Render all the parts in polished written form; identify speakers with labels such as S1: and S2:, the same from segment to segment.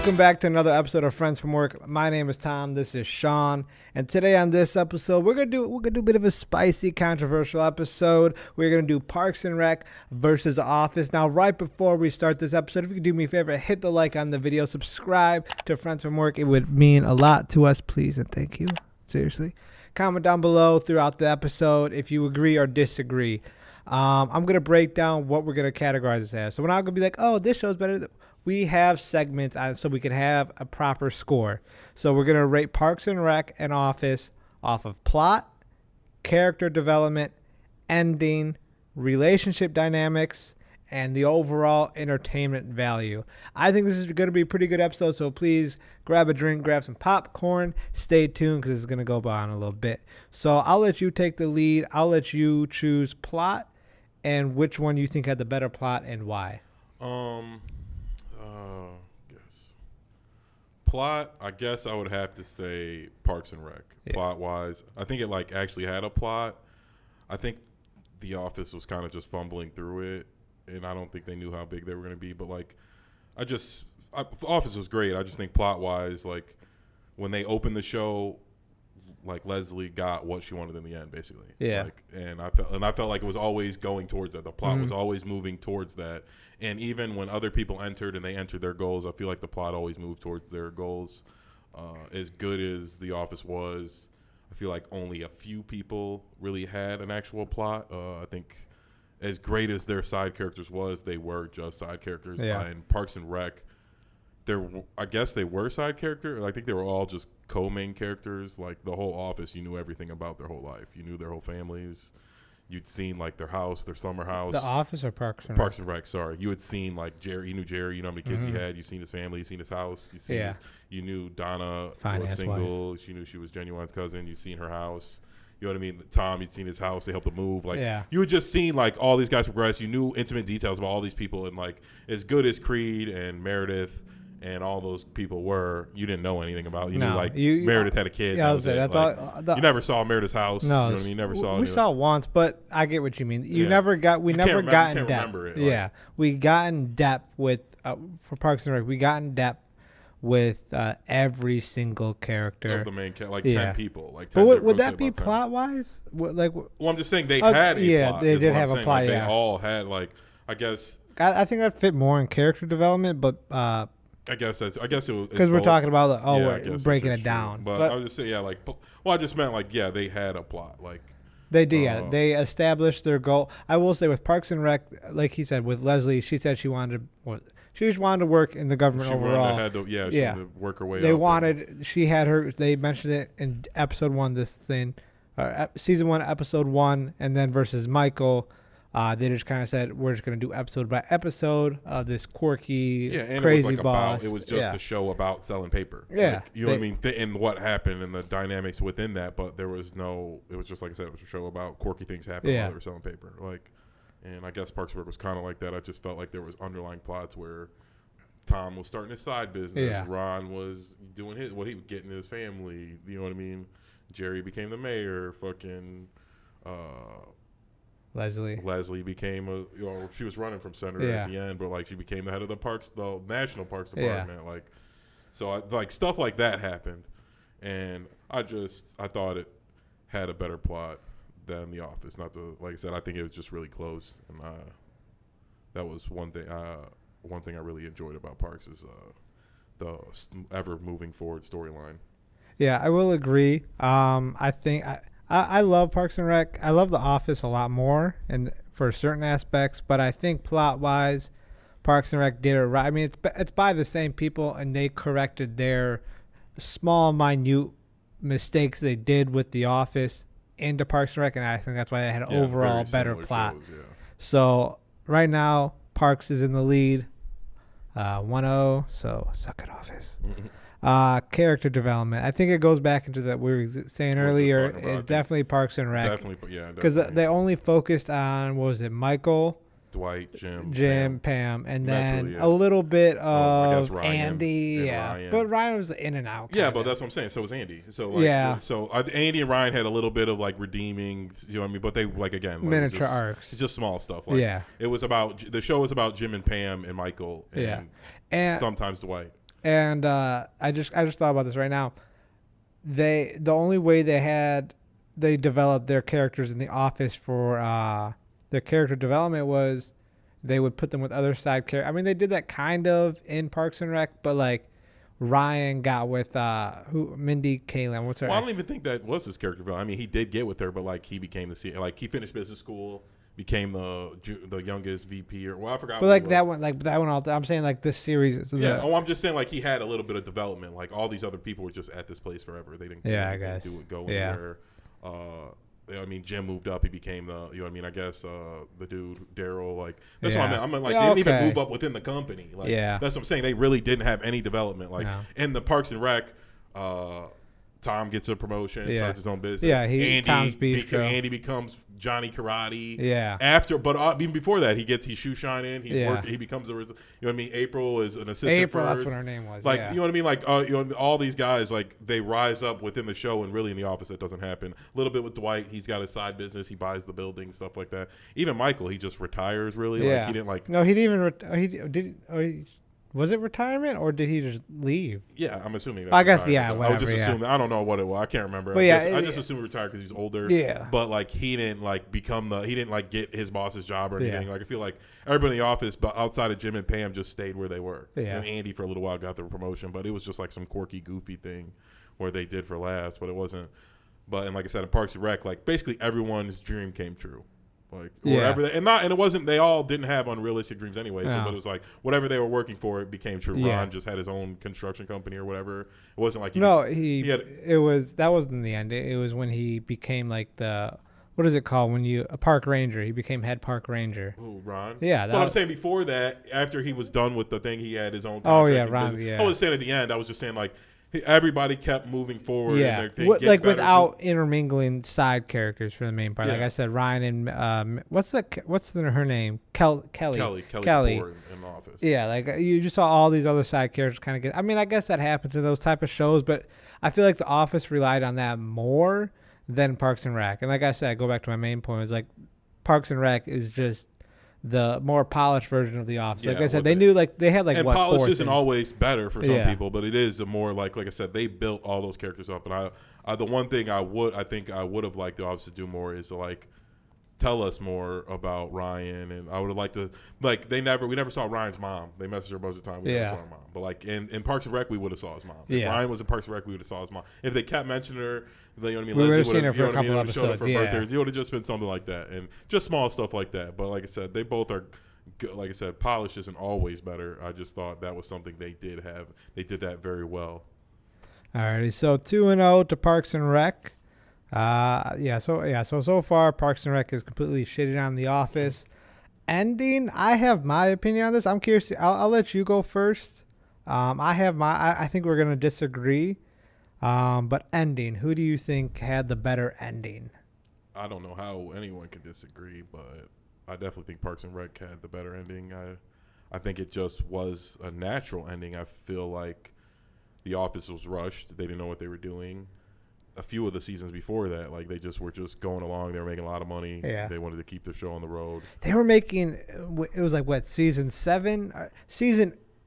S1: Welcome back to another episode of Friends from Work. My name is Tom. This is Sean, and today on this episode, we're gonna do a bit of a spicy, controversial episode. We're gonna do Parks and Rec versus The Office. Now, right before we start this episode, if you could do me a favor, hit the like on the video, subscribe to Friends from Work. It would mean a lot to us, please, and thank you. Seriously, comment down below throughout the episode if you agree or disagree. I'm gonna break down what we're gonna categorize this as. So we're not gonna be like, oh, this show's better. We have segments on so we can have a proper score. So we're going to rate Parks and Rec and Office off of plot, character development, ending, relationship dynamics, and the overall entertainment value. I think this is going to be a pretty good episode, so please grab a drink, grab some popcorn, stay tuned because it's going to go on a little bit. So I'll let you take the lead. I'll let you choose plot and which one you think had the better plot and why.
S2: Guess plot. I guess I would have to say Parks and Rec. Yeah. Plot wise, I think it actually had a plot. I think The Office was kind of just fumbling through it, and I don't think they knew how big they were going to be. But The Office was great. I just think plot wise, when they opened the show, Leslie got what she wanted in the end, basically.
S1: Yeah.
S2: I felt like it was always going towards that. The plot was always moving towards that. And even when other people entered and they entered their goals, I feel like the plot always moved towards their goals. As good as The Office was, I feel like only a few people really had an actual plot. I think as great as their side characters was, they were just side characters.
S1: Yeah.
S2: And Parks and Rec, I guess they were side characters. I think they were all just co-main characters. The whole Office, you knew everything about their whole life. You knew their whole families. You'd seen their house, their summer house.
S1: The Office or Parks and Rec?
S2: Parks and Rec, sorry. You had seen Jerry. You knew Jerry. You know how many kids he had. You seen his family. You seen his house. You knew Donna was single. Wife. You knew she was Genuine's cousin. You seen her house. You know what I mean? Tom, you'd seen his house. They helped him move. You had just seen all these guys progress. You knew intimate details about all these people. And as good as Creed and Meredith and all those people were, you didn't know anything about. You knew Meredith had a kid.
S1: Yeah, that's all.
S2: You never saw Meredith's house.
S1: No,
S2: you know what I mean? You never saw.
S1: We saw it once, but I get what you mean. We never got in depth. We got in depth with for Parks and Rec. We got in depth with every single character
S2: of the main 10 people. 10
S1: but would that be plot wise?
S2: Well, I'm just saying they had a plot.
S1: They did have a plot.
S2: They all had I guess.
S1: I think that fit more in character development, but.
S2: I guess it was
S1: because we're talking about we're breaking it down.
S2: But I was just saying, I just meant they had a plot.
S1: They did, they established their goal. I will say with Parks and Rec, like he said, with Leslie, she said she wanted to work in the government overall. She wanted to
S2: work her way.
S1: They mentioned it in episode 1. This thing, season 1, episode 1, and then versus Michael. They just kind of said we're just going to do episode by episode of this quirky, crazy boss.
S2: It was just a show about selling paper.
S1: Yeah,
S2: you know what I mean, and what happened and the dynamics within that. But there was no. It was just like I said, it was a show about quirky things happening while they were selling paper. And I guess Parks and Rec was kind of like that. I just felt like there was underlying plots where Tom was starting his side business.
S1: Yeah.
S2: Ron was doing he was getting his family. You know what I mean? Jerry became the mayor. Leslie became she was running from senator at the end, but she became the head of the National Parks Department. So stuff like that happened, and I thought it had a better plot than The Office. Not to like I said, I think it was just really close, and that was one thing. One thing I really enjoyed about Parks is the ever moving forward storyline.
S1: Yeah, I will agree. I think I love Parks and Rec. I love The Office a lot more, and for certain aspects. But I think plot-wise, Parks and Rec did it right. I mean, it's by the same people, and they corrected their small, minute mistakes they did with The Office into Parks and Rec, and I think that's why they had an overall better plot.
S2: Shows,
S1: So right now, Parks is in the lead, 1-0. So suck it, Office. Character development. I think it goes back into that we were saying earlier. It's definitely Parks and Rec.
S2: Definitely,
S1: because they only focused on Michael,
S2: Dwight,
S1: Pam, and then really a little bit of
S2: I guess Ryan
S1: Andy.
S2: Ryan.
S1: But Ryan was in and out.
S2: Yeah, but that's what I'm saying. So was Andy. So Andy and Ryan had a little bit of redeeming. You know what I mean? But they again
S1: miniature arcs.
S2: It's just small stuff.
S1: It
S2: was about the show was about Jim and Pam and Michael and sometimes Dwight.
S1: And I just thought about this right now. The only way they developed their characters in The Office for their character development was they would put them with other side characters. I mean, they did that kind of in Parks and Rec, but like Ryan got with Mindy Kaling. What's her?
S2: Well, I don't even think that was his character development. I mean, he did get with her, but like he became he finished business school, became the youngest VP or I forgot.
S1: But like that one, I'm saying like this series.
S2: Yeah. I'm just saying like he had a little bit of development. Like all these other people were just at this place forever. They didn't.
S1: Yeah, I guess.
S2: Go anywhere. I mean, Jim moved up. He became I guess the dude Daryl. Like that's what I meant. I mean, like they didn't even move up within the company. Like that's what I'm saying. They really didn't have any development. Like in the Parks and Rec, Tom gets a promotion, starts his own business.
S1: Yeah,
S2: Andy becomes Johnny Karate.
S1: Yeah.
S2: After, but even before that, he's shoe shining. He's working. He becomes April is an assistant.
S1: April,
S2: first.
S1: That's what her name was.
S2: Like you know what I mean? Like all these guys, like they rise up within the show, and really in The Office that doesn't happen. A little bit with Dwight, he's got a side business. He buys the building, stuff like that. Even Michael, he just retires. Really, like he didn't like.
S1: No, he didn't even. Was it retirement or did he just leave?
S2: Yeah, I'm assuming.
S1: That's I guess
S2: retirement.
S1: Whatever,
S2: I was just assuming. I don't know what it was. I can't remember.
S1: But
S2: I just assumed he retired because he's older.
S1: Yeah.
S2: But like he didn't like he didn't like get his boss's job or anything. Like I feel like everybody in the office, but outside of Jim and Pam, just stayed where they were.
S1: Yeah.
S2: And Andy for a little while got the promotion, but it was just like some quirky, goofy thing where they did for laughs, but it wasn't. But and like I said, in Parks and Rec, like basically everyone's dream came true. Like whatever and it wasn't, they all didn't have unrealistic dreams anyway, but it was like whatever they were working for, it became true. Ron just had his own construction company or whatever. It wasn't like
S1: that wasn't the end. It was when he became like what is it called when you a park ranger? He became head park ranger.
S2: Ooh, Ron.
S1: Yeah,
S2: but I'm saying before that, after he was done with the thing, he had his own. Ron. Yeah. I wasn't saying at the end. I was just saying like. Everybody kept moving forward.
S1: Yeah,
S2: and their thing
S1: like without intermingling side characters for the main part.
S2: Yeah.
S1: Like I said, Ryan and what's her name? Kelly.
S2: Kelly in The Office.
S1: Yeah, like you just saw all these other side characters kind of get. I mean, I guess that happens in those type of shows, but I feel like The Office relied on that more than Parks and Rec. And like I said, I go back to my main point. Is like Parks and Rec is just the more polished version of The Office. Like I said, they knew like they had like
S2: and
S1: what
S2: polished
S1: isn't
S2: things. Always better for some people, but it is a more like I said, they built all those characters up. And the one thing I would have liked The Office to do more is to like tell us more about Ryan, and I would have liked to like we never saw Ryan's mom. They messaged her most of the time. We never saw her mom, but like in Parks and Rec, we would have saw his mom. If Ryan was in Parks and Rec, we would have saw his mom. If they kept mentioning her, you know what I mean.
S1: We would have seen her for a couple episodes.
S2: Birthdays. It would have just been something like that, and just small stuff like that. But like I said, they both are. Like I said, polish isn't always better. I just thought that was something they did have. They did that very well.
S1: Alrighty, so 2-0 to Parks and Rec. So far Parks and Rec is completely shitting on The Office. Ending, I have my opinion on this. I'm curious. I'll let you go first. I think we're gonna disagree. But ending, who do you think had the better ending?
S2: I don't know how anyone can disagree, but I definitely think Parks and Rec had the better ending. I think it just was a natural ending. I feel like The Office was rushed. They didn't know what they were doing. A few of the seasons before that, like they just were just going along. They were making a lot of money.
S1: Yeah.
S2: They wanted to keep the show on the road.
S1: They were making, it was like what, season 7?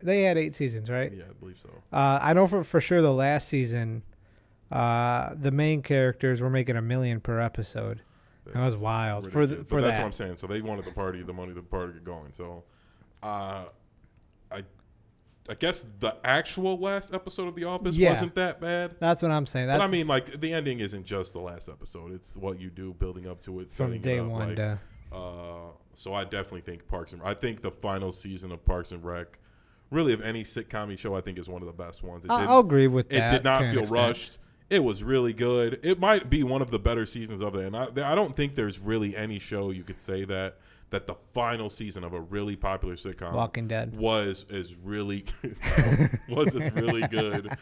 S1: They had 8 seasons, right?
S2: Yeah, I believe so.
S1: I know for sure the last season, the main characters were making $1 million per episode. That was wild for
S2: that's
S1: that.
S2: What I'm saying. So they wanted the money to get going. So, I guess the actual last episode of The Office wasn't that bad.
S1: That's what I'm saying.
S2: But I mean, like the ending isn't just the last episode. It's what you do building up to it
S1: from day one.
S2: So I definitely think I think the final season of Parks and Rec, really of any sitcom show, I think is one of the best ones.
S1: I'll agree with that.
S2: It did not feel rushed. It was really good. It might be one of the better seasons of it, and I don't think there's really any show you could say that the final season of a really popular sitcom,
S1: Walking Dead,
S2: was as really good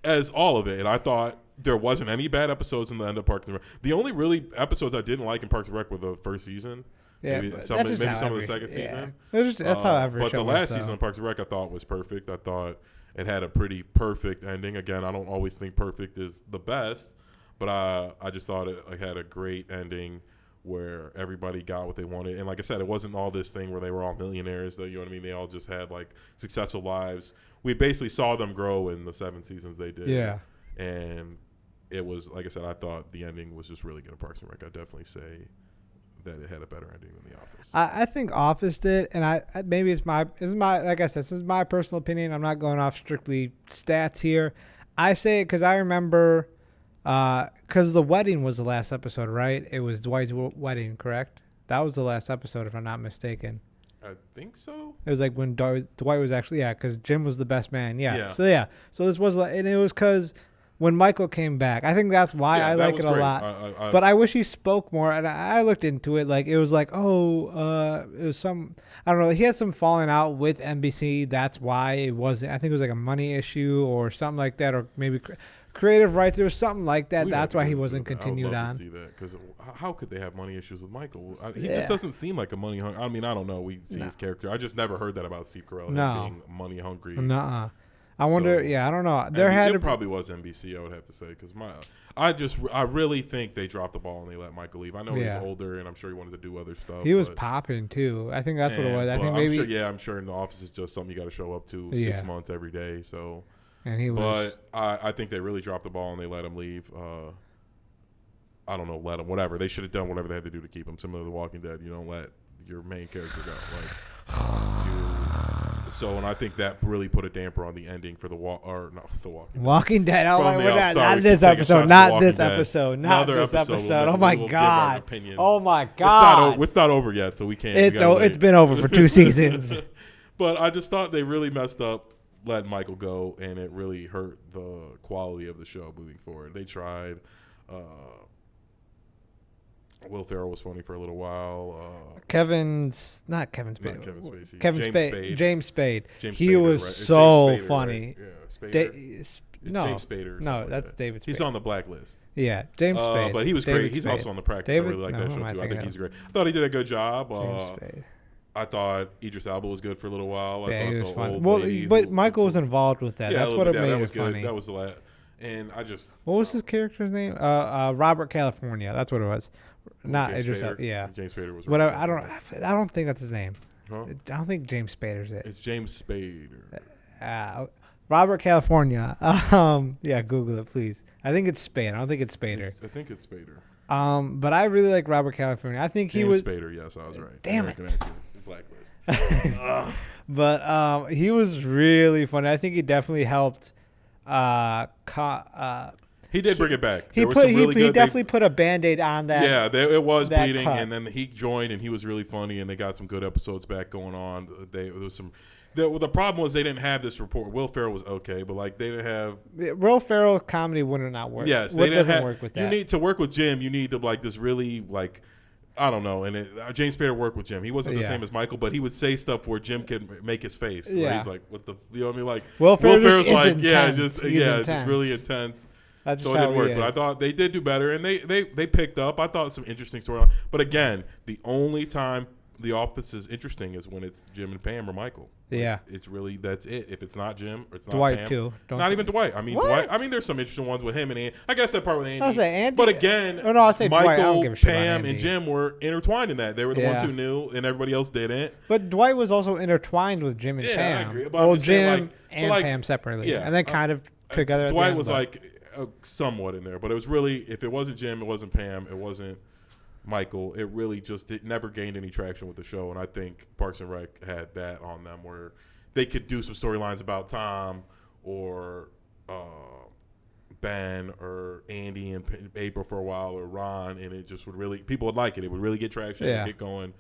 S2: as all of it. And I thought there wasn't any bad episodes in the end of Parks and Rec. The only really episodes I didn't like in Parks and Rec were the first season.
S1: Yeah,
S2: maybe some of the second season.
S1: That's how every
S2: show. But the last
S1: season
S2: of Parks and Rec I thought was perfect. I thought it had a pretty perfect ending. Again, I don't always think perfect is the best, but I just thought it had a great ending where everybody got what they wanted. And like I said, it wasn't all this thing where they were all millionaires. You know what I mean? They all just had like successful lives. We basically saw them grow in the 7 seasons they did.
S1: Yeah.
S2: And it was, like I said, I thought the ending was just really good at Parks and Rec. I'd definitely say that it had a better ending than The Office.
S1: I think Office did, and I maybe it's my like I said, this is my personal opinion. I'm not going off strictly stats here. I say it because I remember, because the wedding was the last episode, right? It was Dwight's wedding, correct? That was the last episode, if I'm not mistaken.
S2: I think so.
S1: It was like when Dwight was actually, because Jim was the best man. Yeah. So this was, and it was because when Michael came back, I think that's why I like it a lot. But I wish he spoke more. And I looked into it. Like, it was like, it was some, I don't know. He had some falling out with NBC. That's why it wasn't. I think it was like a money issue or something like that, or maybe creative rights. There was something like that. That's why he wasn't continued on.
S2: To see that, because how could they have money issues with Michael? He just doesn't seem like a money hungry. I mean, I don't know. We see his character. I just never heard that about Steve Carell being money hungry.
S1: Nuh-uh. I wonder. I don't know. There
S2: probably was NBC. I would have to say, because I really think they dropped the ball and they let Michael leave. I know he's older and I'm sure he wanted to do other stuff.
S1: He was popping too. I think that's what it was. I think maybe.
S2: I'm sure in the office is just something you got to show up to 6 months every day. So.
S1: And he was.
S2: But I think they really dropped the ball and they let him leave. I don't know, let him, whatever. They should have done whatever they had to do to keep him. Similar to The Walking Dead, you don't let your main character go. And I think that really put a damper on the ending for The Walking
S1: Dead. Oh, not this episode. Not this episode. Not this episode. Oh my god. Oh my god.
S2: It's not over yet, so we can't.
S1: It's been over for 2 seasons.
S2: But I just thought they really messed up letting Michael go, and it really hurt the quality of the show moving forward. They tried. Will Ferrell was funny for a little while. James Spade. He was so funny. James Spader.
S1: No, that's David Spade.
S2: He's on the blacklist.
S1: Yeah, James Spade.
S2: But he was great. He's also on The Practice. I really like that show too. I think he's great. I thought he did a good job. I thought Idris Elba was good for a little while.
S1: He was fun. But Michael was involved with that. That's what made it funny.
S2: That was the last. And what
S1: was his character's name? Robert California. That's what it was. Not Idris Elba.
S2: Yeah. James Spader was.
S1: Whatever. I don't think that's his name. Huh? I don't think James Spader's it.
S2: It's James Spader.
S1: Robert California. Yeah, Google it, please. I think it's Spade. I don't think it's Spader.
S2: I think it's Spader.
S1: But I really like Robert California. I think he was
S2: Spader. Yes, I was right.
S1: Damn it.
S2: Blacklist.
S1: But he was really funny. I think he definitely helped.
S2: He did bring it back.
S1: He definitely put a Band-Aid on that.
S2: Yeah, it was bleeding, and then he joined, and he was really funny, and they got some good episodes back going on. There was some. The problem was they didn't have this report. Will Ferrell was okay, but like they didn't have.
S1: Will Ferrell comedy would not work.
S2: Yes, they didn't work with that. You need to work with Jim. You need to like this really like. I don't know, and James Spader worked with Jim. He wasn't the same as Michael, but he would say stuff where Jim could make his face. Yeah, he's like, "What the?" You know what I mean? Like
S1: Will Ferrell's like,
S2: just really intense. So it didn't work, but I thought they did do better, and they picked up. I thought some interesting storyline, but again, the only time The Office is interesting is when it's Jim and Pam or Michael.
S1: Yeah,
S2: it's really that's it. If it's not Jim or it's not
S1: Dwight
S2: Pam,
S1: too.
S2: Not even Dwight. I mean, Dwight. I mean, there's some interesting ones with him and Andy. I guess that part with Andy.
S1: I'll say Andy.
S2: But again, Michael, Pam, and Jim were intertwined in that. They were the ones who knew, and everybody else didn't.
S1: But Dwight was also intertwined with Jim and Pam.
S2: I agree.
S1: Well, Jim and Pam separately, and then kind of together.
S2: Dwight was somewhat in there, but it was really if it wasn't Jim, it wasn't Pam, it wasn't Michael. It really just never gained any traction with the show, and I think Parks and Rec had that on them where they could do some storylines about Tom or Ben or Andy and April for a while or Ron, and it just would really people would like it. It would really get traction and get going.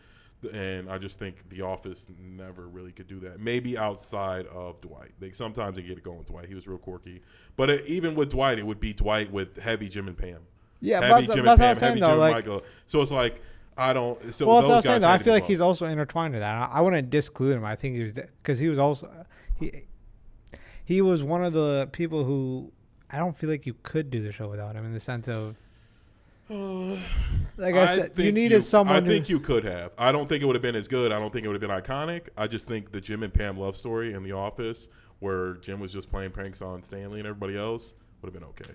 S2: And I just think The Office never really could do that. Maybe outside of Dwight. Sometimes they get it going with Dwight. He was real quirky. But even with Dwight, it would be Dwight with heavy Jim and Pam.
S1: Yeah,
S2: heavy Jim and Pam, heavy Jim and Michael. So it's like, I don't. So
S1: well,
S2: those guys.
S1: I feel like he's also intertwined with that. I wouldn't disclude him. I think he was because he was also he was one of the people who I don't feel like you could do the show without him in the sense of. Like I said, you needed someone.
S2: I think you could have. I don't think it would have been as good. I don't think it would have been iconic. I just think the Jim and Pam love story in The Office, where Jim was just playing pranks on Stanley and everybody else, would have been okay.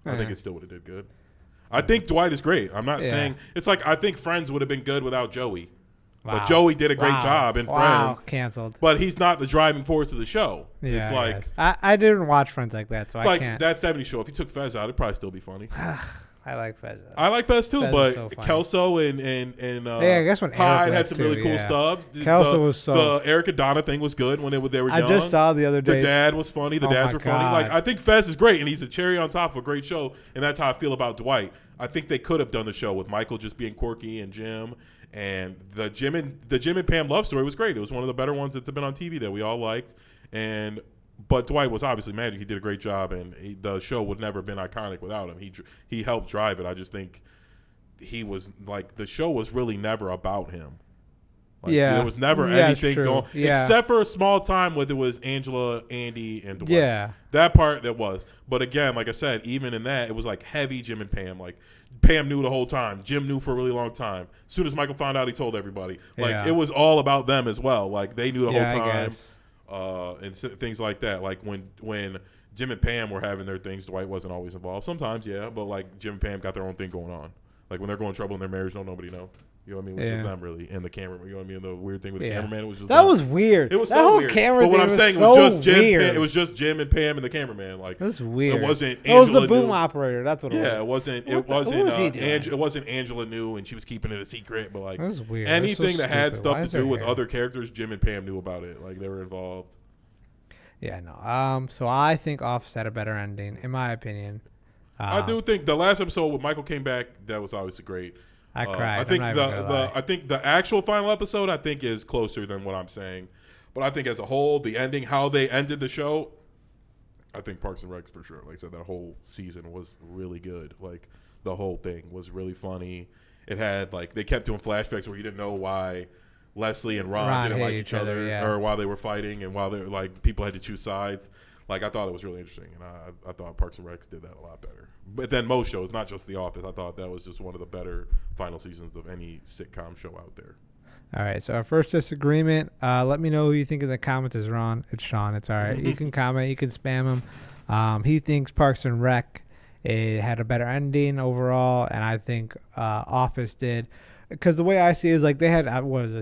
S2: I think it still would have did good. I think Dwight is great. I'm not saying it's like I think Friends would have been good without Joey.
S1: Wow.
S2: But Joey did a great job in Friends.
S1: Canceled.
S2: But he's not the driving force of the show.
S1: Yeah,
S2: it's like
S1: I didn't watch Friends like that, so
S2: it's
S1: I can't.
S2: That 70s show. If you took Fez out, it'd probably still be funny.
S1: I like Fez.
S2: I like Fez too,
S1: Fez
S2: but
S1: so
S2: Kelso and
S1: I guess when
S2: Hyde
S1: Eric
S2: had some really cool stuff.
S1: Kelso was
S2: the Eric and Donna thing was good when they were young.
S1: I just saw the other day.
S2: The dad was funny. The dads were funny. Like I think Fez is great, and he's a cherry on top of a great show. And that's how I feel about Dwight. I think they could have done the show with Michael just being quirky and Jim. And the Jim and Pam love story was great. It was one of the better ones that's been on TV that we all liked. But Dwight was obviously magic. He did a great job, and the show would never have been iconic without him. He helped drive it. I just think he was like the show was really never about him. Like, there was never anything going, except for a small time where there was Angela, Andy, and Dwight.
S1: Yeah,
S2: that part there was. But again, like I said, even in that, it was like heavy Jim and Pam. Like Pam knew the whole time. Jim knew for a really long time. As soon as Michael found out, he told everybody. Like it was all about them as well. Like they knew the whole time. And things like that. Like when Jim and Pam were having their things, Dwight wasn't always involved. Sometimes, but like Jim and Pam got their own thing going on. Like when they're going trouble in their marriage, nobody know. You know what I mean? It was just them really. And the camera, you know what I mean? The weird thing with the cameraman, it was just
S1: that was weird.
S2: It was
S1: that
S2: so
S1: whole
S2: weird.
S1: Camera
S2: but what I'm saying was just Jim. It was just Jim and Pam and the cameraman. Like
S1: that's weird.
S2: It wasn't.
S1: It was the boom operator. That's what it was.
S2: Yeah, it wasn't. It wasn't. It wasn't Angela knew, and she was keeping it a secret. But like
S1: that was weird.
S2: anything that had stuff to do with other characters, Jim and Pam knew about it. Like they were involved.
S1: Yeah, no. So I think Office had a better ending, in my opinion.
S2: I do think the last episode when Michael came back, that was obviously great.
S1: I cried.
S2: I think the actual final episode, I think, is closer than what I'm saying. But I think as a whole, the ending, how they ended the show, I think Parks and Rec for sure. Like I said, that whole season was really good. Like the whole thing was really funny. It had like they kept doing flashbacks where you didn't know why Leslie and Ron didn't like each other or why they were fighting and while they like people had to choose sides. Like I thought it was really interesting, and I thought Parks and Rec did that a lot better. But then most shows, not just The Office, I thought that was just one of the better final seasons of any sitcom show out there.
S1: All right, so our first disagreement. Let me know who you think in the comments is wrong. It's Sean. It's all right. You can comment. You can spam him. He thinks Parks and Rec had a better ending overall, and I think Office did. Because the way I see it is like they had,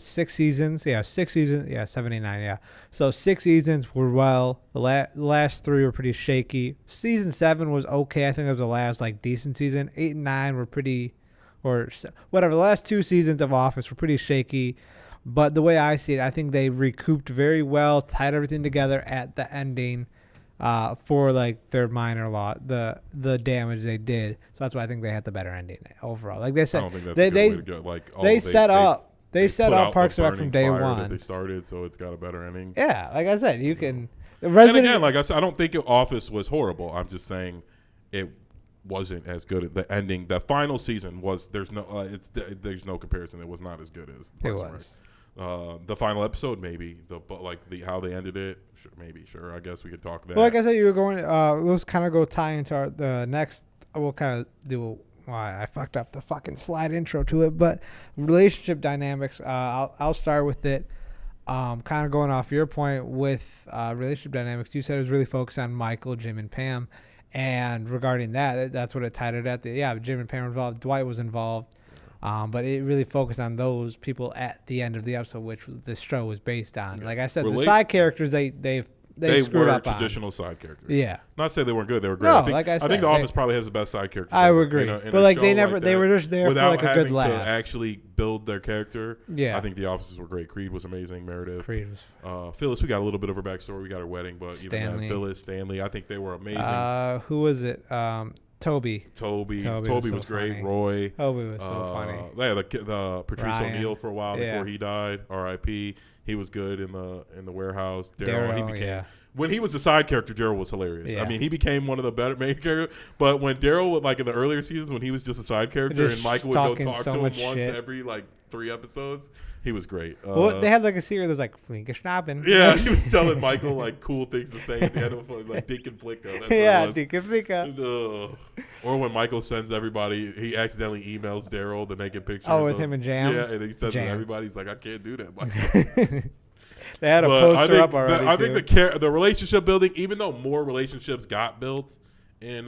S1: 6 seasons? Yeah, 6 seasons. Yeah, 79, yeah. So 6 seasons were well. The last 3 were pretty shaky. Season 7 was okay. I think it was the last like decent season. 8 and 9 were pretty, or whatever. The last 2 seasons of Office were pretty shaky. But the way I see it, I think they recouped very well, tied everything together at the ending. For like their minor lot, the damage they did, so that's why I think they had the better ending overall. Like they said, I don't think that's a good way to go. Like they set up Parks and Rec from day one.
S2: That they started, so it's got a better ending.
S1: Yeah, like I said, you can.
S2: And again, like I said, I don't think Office was horrible. I'm just saying it wasn't as good. The ending, the final season was. There's no comparison. It was not as good as Parks and Rec. The final episode, maybe how they ended it. Sure. I guess we could talk that.
S1: Well, like I said, you were going. Let's kind of go tie into the next. We'll kind of do. Why I fucked up the fucking slide intro to it, but relationship dynamics. I'll start with it. Kind of going off your point with relationship dynamics. You said it was really focused on Michael, Jim, and Pam, and regarding that's what it tied it at. Jim and Pam were involved. Dwight was involved. But it really focused on those people at the end of the episode, which this show was based on. Like I said, the side characters they screwed up on.
S2: Traditional side characters.
S1: Yeah.
S2: Not to say they weren't good; they were great.
S1: No,
S2: I think The Office probably has the best side characters.
S1: I would agree, but like they never, they were just there for like a good laugh.
S2: To actually build their character.
S1: Yeah.
S2: I think The Offices were great. Creed was amazing. Meredith.
S1: Creed was.
S2: Phyllis, we got a little bit of her backstory. We got her wedding, but
S1: Stanley.
S2: even that, Phyllis, Stanley, I think they were amazing.
S1: Who was it? Toby
S2: was great.
S1: Funny.
S2: Roy.
S1: Toby was so funny.
S2: Yeah, the Patrice O'Neill for a while before he died. R.I.P. He was good in the warehouse. Daryl, when he was a side character, Daryl was hilarious. Yeah. I mean, he became one of the better main characters. But when Daryl, like in the earlier seasons, when he was just a side character and Michael would go talk to him once every like 3 episodes, he was great.
S1: Well, they had like a series that was like Flinke Schnappen.
S2: Yeah, he was telling Michael like cool things to say at the end of it, like Dink and Flicka.
S1: Dink and Flicka.
S2: Or when Michael sends everybody, he accidentally emails Daryl the naked picture.
S1: Oh, with him and Jam?
S2: Yeah, and he sends it to everybody. He's like, I can't do that, Michael.
S1: They had a poster up already.
S2: I think the relationship building, even though more relationships got built in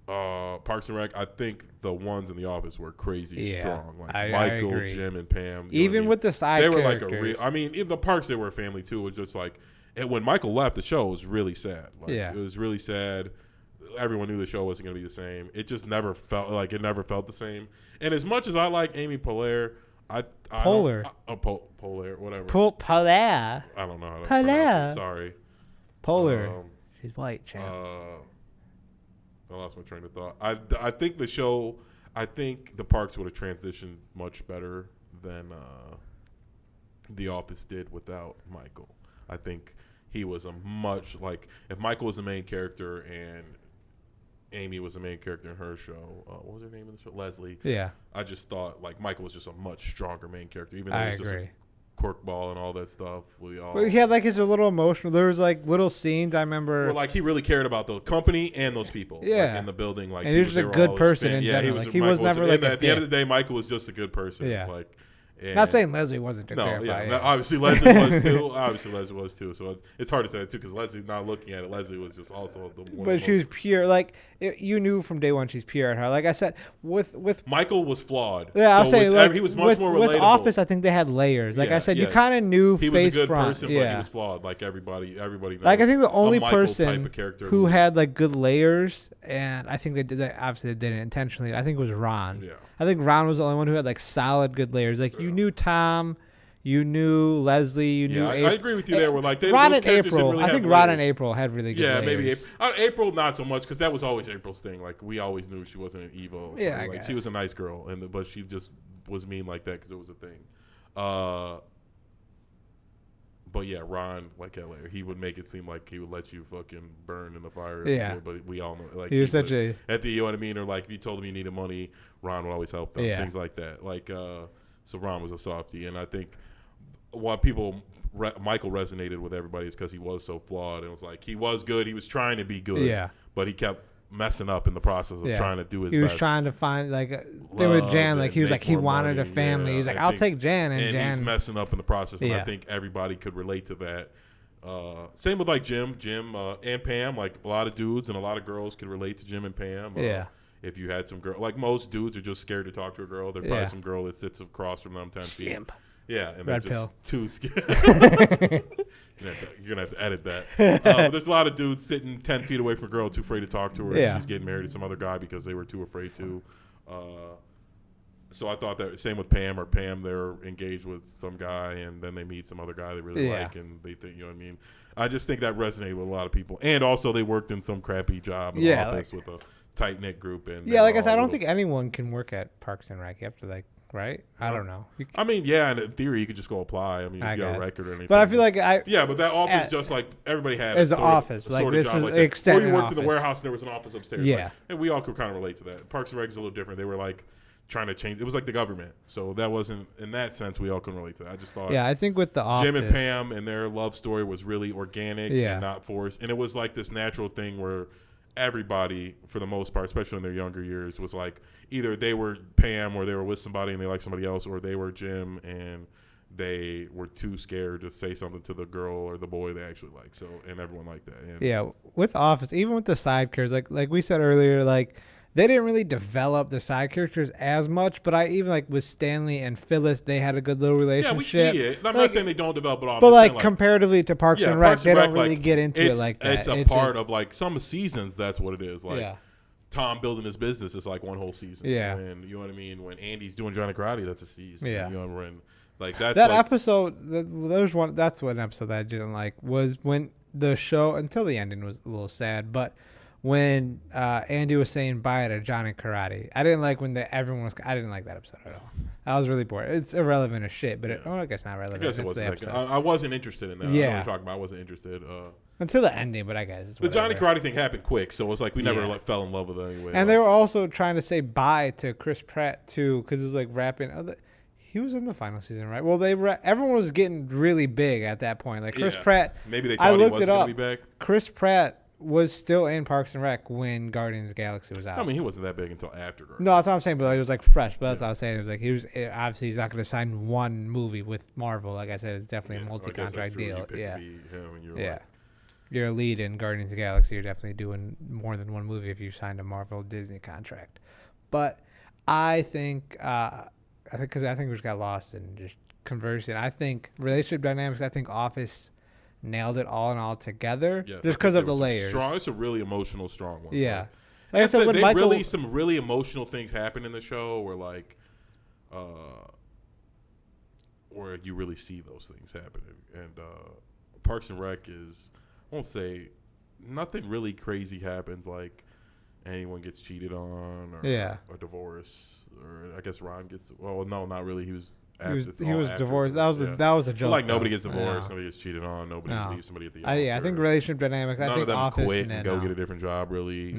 S2: Parks and Rec, I think the ones in The Office were crazy strong. Like Michael, Jim, and Pam.
S1: Even with the side characters. They were like a real.
S2: I mean, in the Parks, they were a family too. It was just like, and when Michael left, the show was really sad. Like, it was really sad. Everyone knew the show wasn't going to be the same. It just never felt like the same. And as much as I like Amy Poehler,
S1: Poehler,
S2: whatever.
S1: Poehler.
S2: I don't know how to pronounce it. Sorry.
S1: Poehler. She's white, champ.
S2: I lost my train of thought. I think the show, I think the Parks would have transitioned much better than The Office did without Michael. I think he was if Michael was the main character and Amy was the main character in her show. What was her name in the show? Leslie.
S1: Yeah.
S2: I just thought Michael was just a much stronger main character, even though he was just a corkball and all that stuff.
S1: But he had his little emotional. There was little scenes I remember.
S2: Where he really cared about the company and those people.
S1: Yeah.
S2: In the building, and
S1: he was a good person in general. He was never
S2: at the end of the day, Michael was just a good person.
S1: Yeah. Not saying Leslie wasn't to clarify.
S2: Yeah. Obviously Leslie was too. So it's hard to say that too because Leslie, not looking at it, Leslie was just also the one.
S1: But she was pure. You knew from day one she's pure at heart. Like I said, with
S2: Michael was flawed.
S1: Yeah, I'll say
S2: he was much more relatable.
S1: With Office, I think they had layers. I said, you kind of knew
S2: he
S1: face
S2: was a good
S1: front.
S2: person, but he was flawed. Like everybody knows.
S1: I think the only person who had good layers, and I think they did that. Obviously, they did it intentionally. I think it was Ron.
S2: Yeah.
S1: I think Ron was the only one who had solid good layers. You knew Tom, you knew Leslie, you knew.
S2: I agree with you there.
S1: Ron and April. Really I think Ron and April had really good layers.
S2: Maybe April not so much because that was always April's thing. We always knew she wasn't an evil. So
S1: I guess.
S2: She was a nice girl, but she just was mean like that because it was a thing. But yeah, Ron, he would make it seem like he would let you fucking burn in the fire.
S1: Yeah.
S2: But we all know,
S1: he was such a.
S2: You know what I mean? Or if you told him you needed money, Ron would always help them. Yeah. Things like that. So Ron was a softie, and I think why Michael resonated with everybody is because he was so flawed. And it was he was good. He was trying to be good.
S1: Yeah.
S2: But he kept messing up in the process of trying to do his best.
S1: He was trying to find thing with Jan. He was he wanted a family. He was I'll take Jan, and Jan.
S2: He's messing up in the process. And I think everybody could relate to that. Same with Jim, and Pam. A lot of dudes and a lot of girls could relate to Jim and Pam. If you had some girl, most dudes are just scared to talk to a girl. There's probably some girl that sits across from them 10 feet.
S1: Simp.
S2: Yeah, and
S1: Red
S2: they're just
S1: pill.
S2: too scared. You're gonna have to edit that. There's a lot of dudes sitting 10 feet away from a girl, too afraid to talk to her. And she's getting married to some other guy because they were too afraid to. So I thought that same with Pam. They're engaged with some guy, and then they meet some other guy they really like, and they think, you know what I mean. I just think that resonated with a lot of people, and also they worked in some crappy job in the office with a tight knit group. And
S1: I said, I don't think anyone can work at Parks and Rec. You have to right? I don't know.
S2: In theory, you could just go apply. If you got a record or anything.
S1: But I feel
S2: but that office just everybody had.
S1: As an office. This is extended
S2: Or you worked
S1: office.
S2: in the warehouse and there was an office upstairs.
S1: Yeah.
S2: And we all could kind of relate to that. Parks and Rec is a little different. They were trying to change. It was like the government. So that wasn't, in that sense, we all can relate to that. I just thought.
S1: Yeah, I think with the office.
S2: Jim and Pam and their love story was really organic and not forced. And it was this natural thing where everybody, for the most part, especially in their younger years, was either they were Pam or they were with somebody and they liked somebody else, or they were Jim and they were too scared to say something to the girl or the boy they actually liked. So, and everyone liked that. And
S1: with Office, even with the side characters, like we said earlier, they didn't really develop the side characters as much, but I even with Stanley and Phyllis, they had a good little relationship.
S2: Yeah, we see it. I'm not saying they don't develop it all.
S1: But comparatively to Parks and Rec, they don't really get into it like that.
S2: It's a part of some seasons. That's what it is. Tom building his business is one whole season.
S1: Yeah,
S2: and you know what I mean. When Andy's doing Johnny Karate, that's a season.
S1: Yeah,
S2: you know what I mean. That's
S1: that episode. There's one. That's one episode that I didn't like was when the show until the ending was a little sad, but. When Andy was saying bye to Johnny Karate, I didn't like when everyone was. I didn't like that episode at all. I was really bored. It's irrelevant as shit, but I guess not relevant.
S2: I guess it wasn't. I wasn't interested in that.
S1: Yeah,
S2: I know what you're talking about. I wasn't interested.
S1: Until the ending, but I guess it's
S2: the Johnny Karate thing happened quick, so it's we never fell in love with it anyway.
S1: And they were also trying to say bye to Chris Pratt too, because it was rapping. He was in the final season, right? Well, everyone was getting really big at that point. Chris Pratt.
S2: Maybe they thought he wasn't going to be back.
S1: Chris Pratt was still in Parks and Rec when Guardians of the Galaxy was out.
S2: I mean, he wasn't that big until after Guardians.
S1: No, that's what I'm saying, but it was fresh. But that's what I was saying. It was obviously he's not going to sign one movie with Marvel. Like I said, it's definitely a multi-contract deal.
S2: Yeah.
S1: you're a lead in Guardians of the Galaxy, you're definitely doing more than one movie if you signed a Marvel Disney contract. But I think we just got lost in just conversing. I think relationship dynamics. I think Office nailed it all in all together, just because of the layers.
S2: It's a really emotional, strong one.
S1: Yeah,
S2: like I said, some really emotional things happen in the show where where you really see those things happening. And Parks and Rec is, I won't say nothing really crazy happens, like anyone gets cheated on or a divorce, or I guess Ron gets. Well, no, not really. He was
S1: divorced. That was a joke.
S2: Like nobody gets divorced, nobody gets cheated on, nobody leaves somebody at the altar.
S1: I think relationship dynamics.
S2: None of them
S1: Office
S2: quit and go get a different job. Really,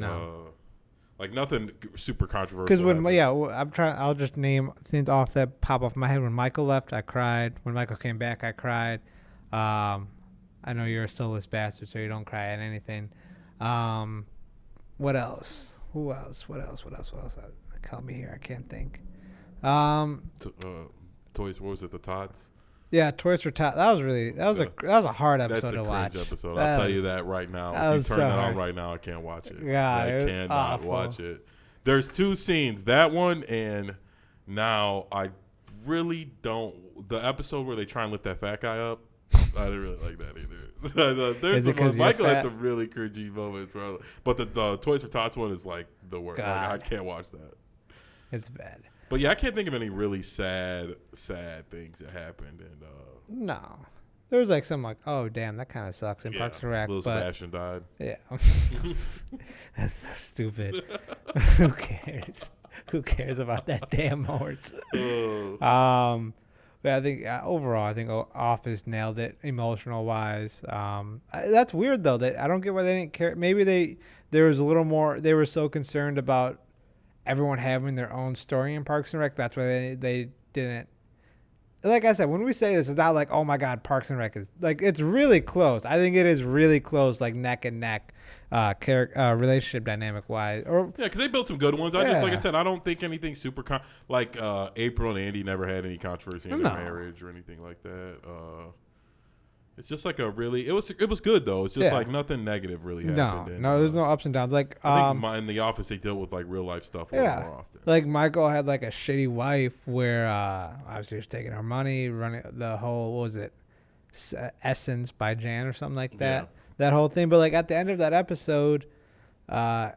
S2: like nothing super controversial.
S1: Because I'll just name things off that pop off my head. When Michael left, I cried. When Michael came back, I cried. I know you're a soulless bastard, so you don't cry at anything. What else? Who else? What else? Call me here. I can't think.
S2: Toys. What was it? The Tots.
S1: Yeah, Toys for Tots. That was a hard episode to watch.
S2: That's a cringe episode. I'll tell you that right now. If you turn that on right now, I can't watch it.
S1: Yeah,
S2: I cannot watch it. There's two scenes. That one and now I really don't. The episode where they try and lift that fat guy up. I didn't really like that either. There's Michael had some really cringy moments, but the Toys for Tots one is like the worst. Like, I can't watch that.
S1: It's bad.
S2: But yeah, I can't think of any really sad things that happened. And
S1: no, there was like some like, oh damn, that kind of sucks in Parks and Rec.
S2: Little Sebastian died.
S1: Yeah, that's so stupid. Who cares? Who cares about that damn horse? But I think overall, I think Office nailed it emotional wise. That's weird though. That I don't get why they didn't care. Maybe there was a little more. They were so concerned about everyone having their own story in Parks and Rec. That's why they didn't. Like I said, when we say this, it's not like, oh my God, Parks and Rec is like, it's really close. I think it is really close, like neck and neck, relationship dynamic wise.
S2: Because they built some good ones. Like I said, I don't think anything super like April and Andy never had any controversy in their marriage or anything like that. It's just like it was good though. It's just like nothing negative really happened.
S1: No, there's no ups and downs. Like
S2: I think in the Office they dealt with like real life stuff a little more often.
S1: Like Michael had like a shitty wife where obviously he was taking her money, running the whole, what was it, Essence by Jan or something like that. Yeah. That whole thing. But like at the end of that episode, no,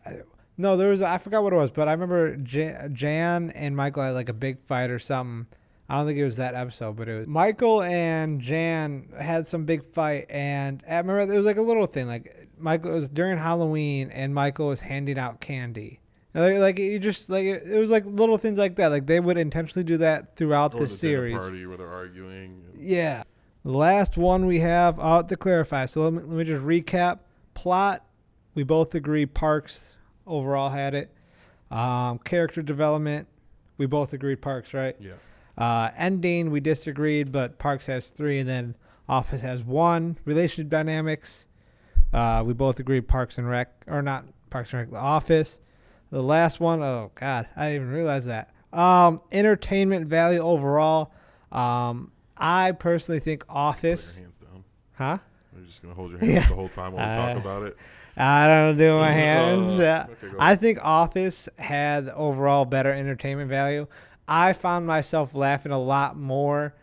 S1: there was, I forgot what it was, but I remember Jan and Michael had like a big fight or something. I don't think it was that episode, but it was Michael and Jan had some big fight, and I remember it was like a little thing. Like Michael, it was during Halloween, and Michael was handing out candy. Like you just like it was like little things like that. Like they would intentionally do that throughout the series.
S2: Dinner party where they're arguing.
S1: Yeah. The last one we have to clarify. So let me just recap. Plot, we both agree Parks overall had it. Character development, we both agreed Parks, right?
S2: Yeah.
S1: Ending, we disagreed, but Parks has 3, and then Office has 1. Relationship dynamics, we both agreed Parks and Rec, or not Parks and Rec, The Office. The last one, oh God, I didn't even realize that. Entertainment value overall, I personally think Office.
S2: Put your hands down.
S1: Huh?
S2: You're just gonna hold your hands the whole time while we talk about it.
S1: I don't do my hands. Okay, I think Office had overall better entertainment value. I found myself laughing a lot more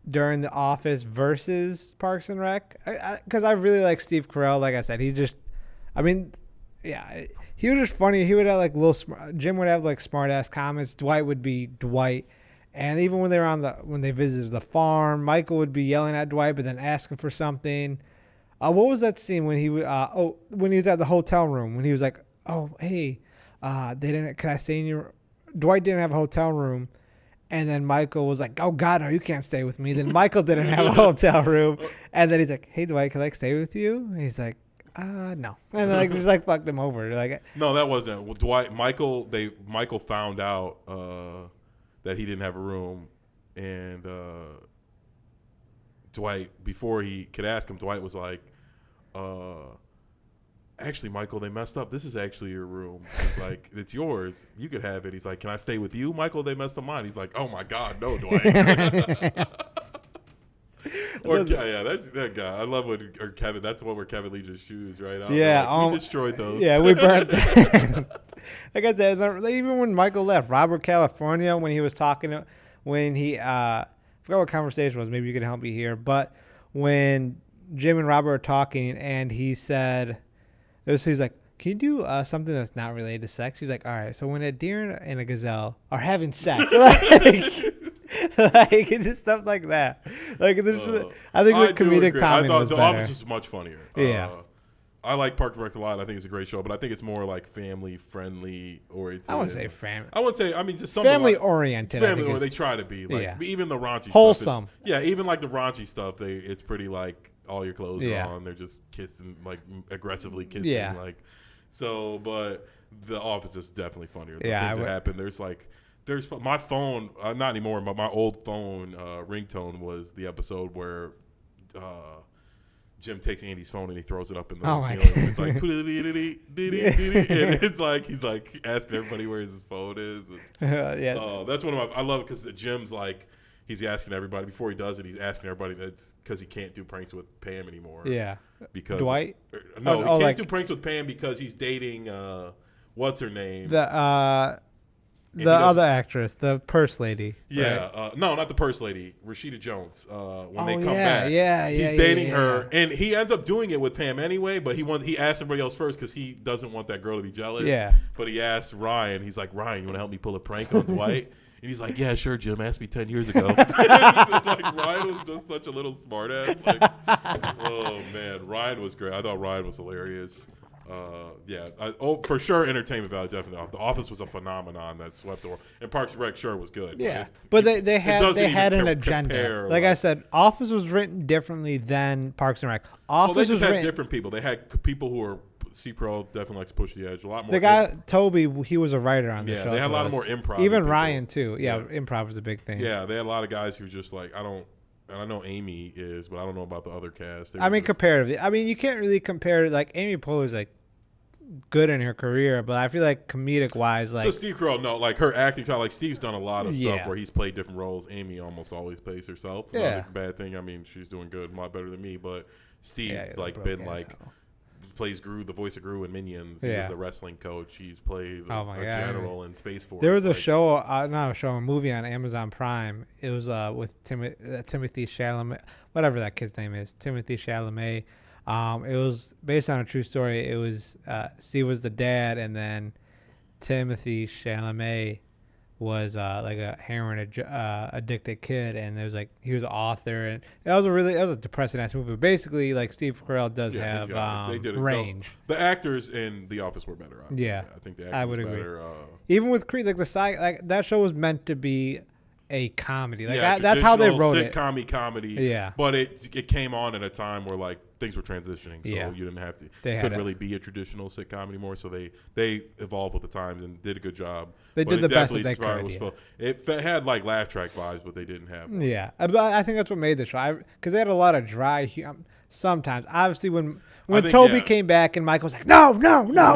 S1: during The Office versus Parks and Rec, because I really like Steve Carell. Like I said, he was just funny. He would have like Jim would have like smart ass comments. Dwight would be Dwight, and even when when they visited the farm, Michael would be yelling at Dwight, but then asking for something. What was that scene when he when he was at the hotel room when he was like, oh hey, can I stay in your? Dwight didn't have a hotel room, and then Michael was like, oh God, no, you can't stay with me. Then Michael didn't have a hotel room, and then he's like, hey Dwight, can I stay with you? And he's like, no, and then like just like fucked him over. Like,
S2: no, that wasn't. Well, Dwight, Michael found out that he didn't have a room, and Dwight, before he could ask him, Dwight was like, actually, Michael, they messed up. This is actually your room. He's like, it's yours. You could have it. He's like, can I stay with you, Michael? They messed up mine. He's like, oh my God, no, Dwight. That's that guy. I love when Kevin. That's what where Kevin leaves his shoes, right? We destroyed those.
S1: Yeah, we burned them. Like I said, even when Michael left, Robert California, when he was talking, I forgot what conversation was. Maybe you can help me here. But when Jim and Robert were talking, and he said, he's like, can you do something that's not related to sex? He's like, all right, so when a deer and a gazelle are having sex, like just stuff like that. Like, I think the comedic timing was better.
S2: The Office was much funnier.
S1: Yeah.
S2: I like Parks and Rec a lot. I think it's a great show, but I think it's more like family friendly oriented.
S1: I wouldn't say family.
S2: I wouldn't say. I mean, just
S1: family oriented.
S2: Family, or they try to be. Like even the raunchy
S1: wholesome.
S2: Stuff. Even like the raunchy stuff. It's pretty like all your clothes are on. They're just kissing, like aggressively kissing.
S1: Yeah.
S2: Like so, but The Office is definitely funnier. The
S1: things
S2: that happen. There's my phone. Not anymore. But my old phone ringtone was the episode where. Jim takes Andy's phone and he throws it up in the ceiling. It's like, and it's like he's like asking everybody where his phone is. That's one of my. I love it because Jim's like he's asking everybody before he does it. He's asking everybody that's because he can't do pranks with Pam anymore.
S1: Yeah,
S2: because
S1: Dwight.
S2: He can't do pranks with Pam because he's dating what's her name?
S1: The other actress, the purse lady.
S2: Yeah.
S1: Right?
S2: No, not the purse lady. Rashida Jones. When they come back. He's dating her. And he ends up doing it with Pam anyway, but he asked everybody else first because he doesn't want that girl to be jealous.
S1: Yeah.
S2: But he asked Ryan. He's like, Ryan, you want to help me pull a prank on Dwight? And he's like, yeah, sure, Jim. Asked me 10 years ago. Like, Ryan was just such a little smartass. Like, oh, man. Ryan was great. I thought Ryan was hilarious. For sure, entertainment value, definitely. The Office was a phenomenon that swept the world, and Parks and Rec sure was good.
S1: Yeah, but they had an agenda. Like I said, Office was written differently than Parks and Rec.
S2: They just had different people. They had people who were C-Pro, definitely likes to push the edge a lot more.
S1: The guy Toby, he was a writer on the show.
S2: Yeah, they had a lot of more improv.
S1: Even Ryan too. Yeah, improv was a big thing.
S2: Yeah, they had a lot of guys who just like And I know Amy is, but I don't know about the other cast.
S1: Comparatively. I mean, you can't really compare. Like, Amy Poehler's, like, good in her career, but I feel like comedic-wise, like...
S2: So Steve Carell, no, like, her acting, like, Steve's done a lot of stuff where he's played different roles. Amy almost always plays herself. Not a bad thing. I mean, she's doing good, a lot better than me, but Steve's, plays Gru, the voice of Gru in Minions. He was the wrestling coach. He's played a general in Space Force.
S1: There was a movie on Amazon Prime. It was with Timothy Chalamet, whatever that kid's name is, Timothy Chalamet. It was based on a true story. It was Steve was the dad, and then Timothy Chalamet was like a heroin addicted kid, and it was like he was an author, and that was a depressing ass movie. But basically, like, Steve Carell does have range.
S2: The actors in The Office were better.
S1: Yeah,
S2: I think the actors
S1: would
S2: were better.
S1: agree. Even with Creed, like that show was meant to be a comedy. Like that's how they wrote it.
S2: Comedy.
S1: Yeah.
S2: But it came on at a time where like things were transitioning, so you didn't have to. Couldn't really be a traditional sitcom anymore. So they evolved with the times and did a good job.
S1: They did the best that they could.
S2: It had like laugh track vibes, but they didn't have.
S1: Yeah, but I think that's what made the show. Because they had a lot of dry sometimes. Obviously, when Toby came back and Michael was like, no,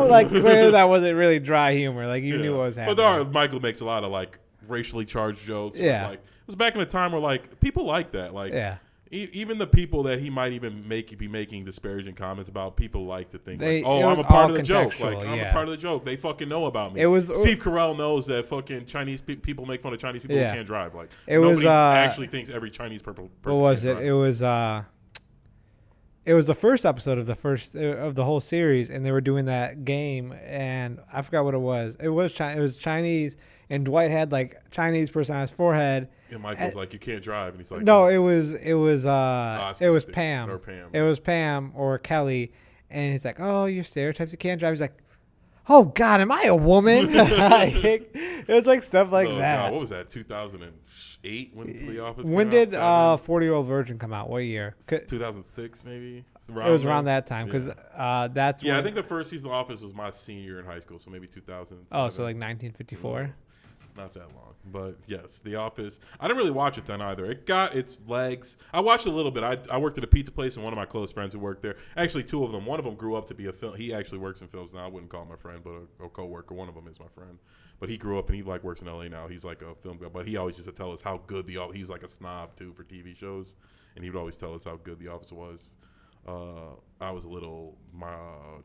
S1: like clearly that wasn't really dry humor. Like you knew what was happening.
S2: But Michael makes a lot of like racially charged jokes.
S1: Yeah,
S2: it was back in a time where like people like that. Like even the people that he might even be making disparaging comments about, people like to think I'm a part of the joke. Like I'm a part of the joke. They fucking know about me. Steve Carell knows that fucking Chinese people make fun of Chinese people who can't drive. Like nobody actually thinks every Chinese person.
S1: What was it? Drive. It was the first episode of the whole series, and they were doing that game, and I forgot what it was. It was Chinese, and Dwight had like Chinese person on his forehead.
S2: And Michael's like, "You can't drive," and he's like,
S1: "No, it was Pam. It was Pam or Kelly," and he's like, "Oh, your stereotypes. You can't drive." He's like, "Oh God, am I a woman?" It was like stuff like that.
S2: God, what was that? 2008 when The Office came out?
S1: When did 40-Year-Old Virgin come out? What year?
S2: 2006 maybe.
S1: It was around that time because that's
S2: I think the first season of Office was my senior year in high school, so maybe 2007.
S1: Oh, so like 1954.
S2: Not that long. But yes, The Office. I didn't really watch it then either. It got its legs. I watched it a little bit. I worked at a pizza place, and one of my close friends who worked there, actually two of them, one of them grew up to be a film. He actually works in films now. I wouldn't call him my friend, but a coworker. One of them is my friend. But he grew up and he like works in LA now. He's like a film guy. But he always used to tell us how good he's like a snob too for TV shows. And he would always tell us how good The Office was. I was a little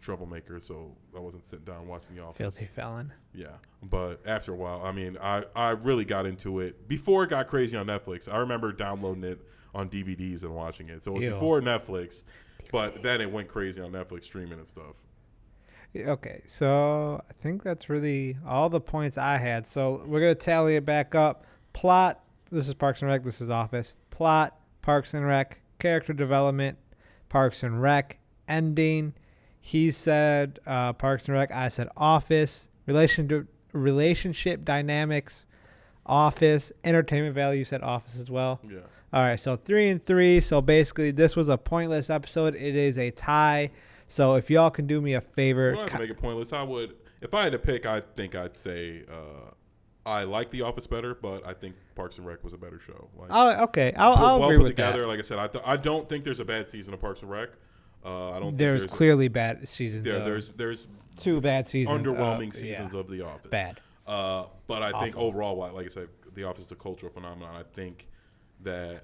S2: troublemaker, so I wasn't sitting down watching The Office.
S1: Filthy felon.
S2: Yeah, but after a while, I mean, I really got into it before it got crazy on Netflix. I remember downloading it on DVDs and watching it. So it was before Netflix, but then it went crazy on Netflix streaming and stuff.
S1: Okay, so I think that's really all the points I had. So we're going to tally it back up. Plot, this is Parks and Rec, this is Office. Plot, Parks and Rec. Character development, Parks and Rec. Ending, he said Parks and Rec, I said Office. Relationship dynamics, Office. Entertainment value, you said Office as well.
S2: Yeah.
S1: All right, so 3-3. So basically, this was a pointless episode. It is a tie. So if y'all can do me a favor.
S2: Well, not to make it pointless, I would, if I had to pick, I think I'd say I like The Office better, but I think Parks and Rec was a better show. Like,
S1: okay, I'll agree with
S2: together,
S1: that.
S2: Like I said, I don't think there's a bad season of Parks and Rec. I don't.
S1: There's clearly bad seasons.
S2: Yeah, there's
S1: 2 bad seasons.
S2: Underwhelming seasons of The Office.
S1: Bad.
S2: But I think overall, like I said, The Office is a cultural phenomenon. I think that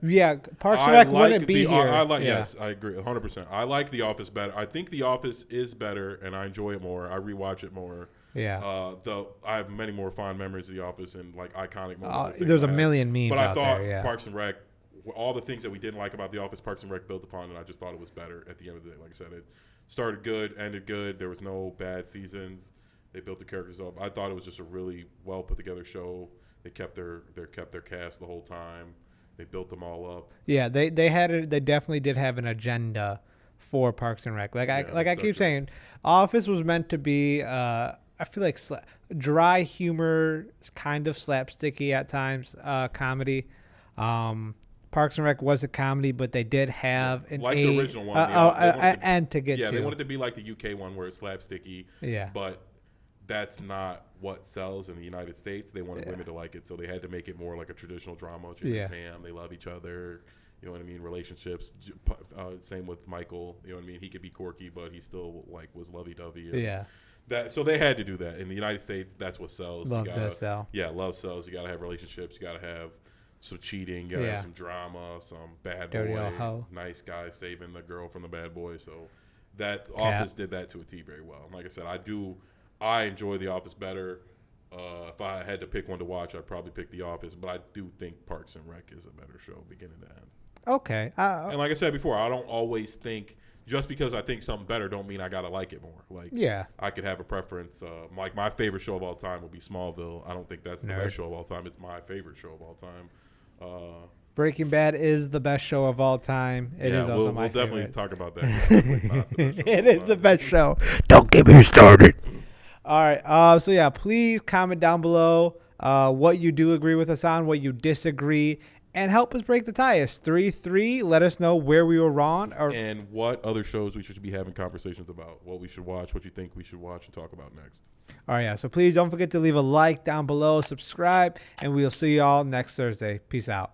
S1: Parks and Rec wouldn't be here.
S2: Yes, I agree 100%. I like The Office better. I think The Office is better, and I enjoy it more. I rewatch it more.
S1: Yeah.
S2: Though I have many more fond memories of The Office and like iconic moments.
S1: There's a million memes out there.
S2: But I thought Parks and Rec, all the things that we didn't like about The Office, Parks and Rec built upon, and I just thought it was better at the end of the day. Like I said, it started good, ended good. There was no bad seasons. They built the characters up. I thought it was just a really well put together show. They kept their cast the whole time. They built them all up.
S1: Yeah, they definitely did have an agenda for Parks and Rec. I keep saying, Office was meant to be I feel like dry humor, kind of slapsticky at times, comedy. Parks and Rec was a comedy, but they did have
S2: the original one.
S1: And to get to.
S2: Yeah, they wanted to be like the UK one where it's slapsticky.
S1: Yeah.
S2: But that's not what sells in the United States. They wanted women to like it, so they had to make it more like a traditional drama. Jim and Pam, they love each other. You know what I mean? Relationships. Same with Michael. You know what I mean? He could be quirky, but he still like was lovey-dovey. So they had to do that. In the United States, that's what sells.
S1: Love does sell.
S2: Yeah, love sells. You got to have relationships. You got to have some cheating. You got to have some drama, some bad
S1: dirty
S2: boy, nice guy saving the girl from the bad boy. So that Office did that to a T very well. And like I said, I enjoy The Office better. If I had to pick one to watch, I'd probably pick The Office. But I do think Parks and Rec is a better show beginning to end.
S1: Okay.
S2: And like I said before, I don't always think just because I think something better don't mean I gotta like it more. Like I could have a preference. Like my favorite show of all time would be Smallville. I don't think that's the best show of all time. It's my favorite show of all time.
S1: Breaking Bad is the best show of all time. It is also my favorite.
S2: We'll definitely talk about that.
S1: It is the best show. Don't get me started. All right. So please comment down below what you do agree with us on, what you disagree, and help us break the tie. It's 3-3. Let us know where we were wrong.
S2: And what other shows we should be having conversations about, what we should watch, what you think we should watch and talk about next.
S1: All right, so please don't forget to leave a like down below, subscribe, and we'll see you all next Thursday. Peace out.